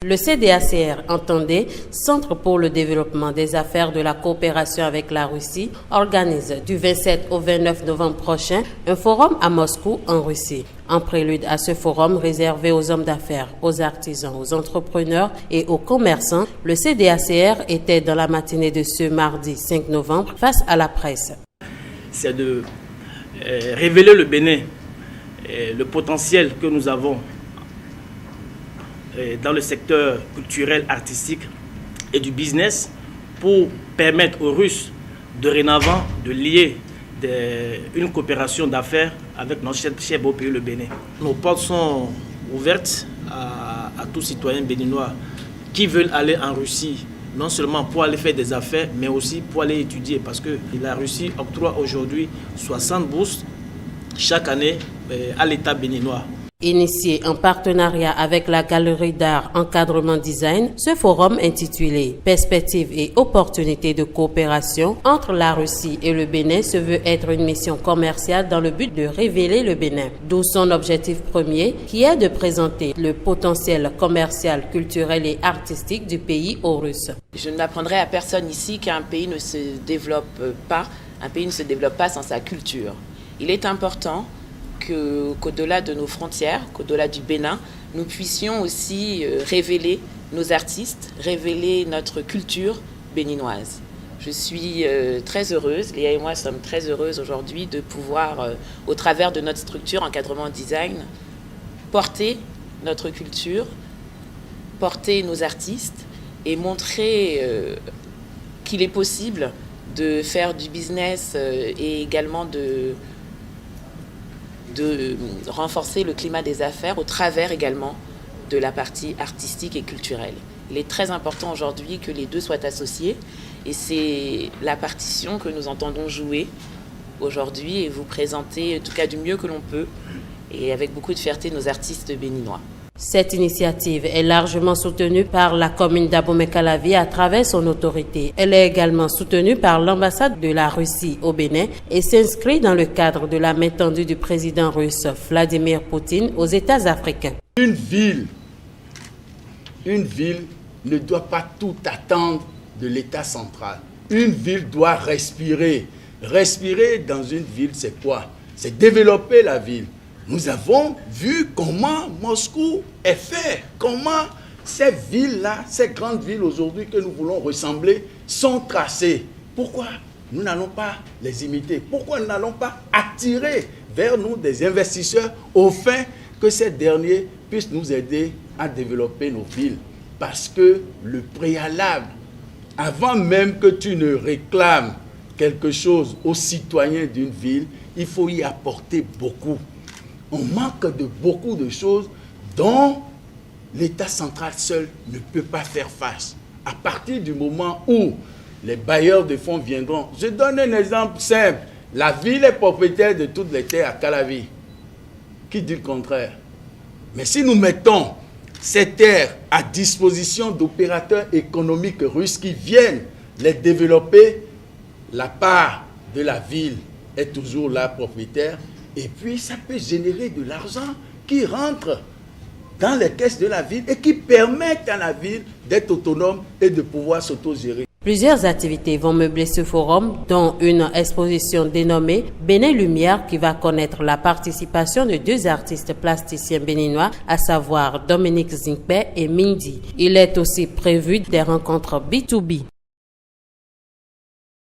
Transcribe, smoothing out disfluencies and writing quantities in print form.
Le CDACR, entendez, Centre pour le développement des affaires de la coopération avec la Russie, organise du 27 au 29 novembre prochain un forum à Moscou, en Russie. En prélude à ce forum réservé aux hommes d'affaires, aux artisans, aux entrepreneurs et aux commerçants, le CDACR était dans la matinée de ce mardi 5 novembre face à la presse. C'est de révéler le Bénin, le potentiel que nous avons dans le secteur culturel, artistique et du business pour permettre aux Russes dorénavant de lier une coopération d'affaires avec notre cher beau pays, le Bénin. Nos portes sont ouvertes à tous citoyens béninois qui veulent aller en Russie, non seulement pour aller faire des affaires, mais aussi pour aller étudier, parce que la Russie octroie aujourd'hui 60 bourses chaque année à l'État béninois. Initié en partenariat avec la Galerie d'art Encadrement Design, ce forum intitulé « Perspectives et opportunités de coopération entre la Russie et le Bénin » se veut être une mission commerciale dans le but de révéler le Bénin, d'où son objectif premier qui est de présenter le potentiel commercial, culturel et artistique du pays aux Russes. Je n'apprendrai à personne ici qu'un pays ne se développe pas, sans sa culture. Il est important qu'au-delà de nos frontières, qu'au-delà du Bénin, nous puissions aussi révéler nos artistes, révéler notre culture béninoise. Je suis très heureuse, Léa et moi sommes très heureuses aujourd'hui de pouvoir, au travers de notre structure Encadrement Design, porter notre culture, porter nos artistes et montrer qu'il est possible de faire du business et également de renforcer le climat des affaires au travers également de la partie artistique et culturelle. Il est très important aujourd'hui que les deux soient associés et c'est la partition que nous entendons jouer aujourd'hui et vous présenter, en tout cas du mieux que l'on peut et avec beaucoup de fierté, nos artistes béninois. Cette initiative est largement soutenue par la commune d'Abomey-Calavi à travers son autorité. Elle est également soutenue par l'ambassade de la Russie au Bénin et s'inscrit dans le cadre de la main tendue du président russe Vladimir Poutine aux États africains. Une ville ne doit pas tout attendre de l'État central. Une ville doit respirer. Respirer dans une ville, c'est quoi? C'est développer la ville. Nous avons vu comment Moscou est fait, comment ces villes-là, ces grandes villes aujourd'hui que nous voulons ressembler, sont tracées. Pourquoi nous n'allons pas les imiter? Pourquoi nous n'allons pas attirer vers nous des investisseurs au fin que ces derniers puissent nous aider à développer nos villes? Parce que le préalable, avant même que tu ne réclames quelque chose aux citoyens d'une ville, il faut y apporter beaucoup. On manque de beaucoup de choses dont l'État central seul ne peut pas faire face. À partir du moment où les bailleurs de fonds viendront, je donne un exemple simple. La ville est propriétaire de toutes les terres à Calavi. Qui dit le contraire? Mais si nous mettons ces terres à disposition d'opérateurs économiques russes qui viennent les développer, la part de la ville est toujours là propriétaire. Et puis, ça peut générer de l'argent qui rentre dans les caisses de la ville et qui permettent à la ville d'être autonome et de pouvoir s'autogérer. Plusieurs activités vont meubler ce forum, dont une exposition dénommée Bénin Lumière qui va connaître la participation de deux artistes plasticiens béninois, à savoir Dominique Zinkpe et Mindy. Il est aussi prévu des rencontres B2B.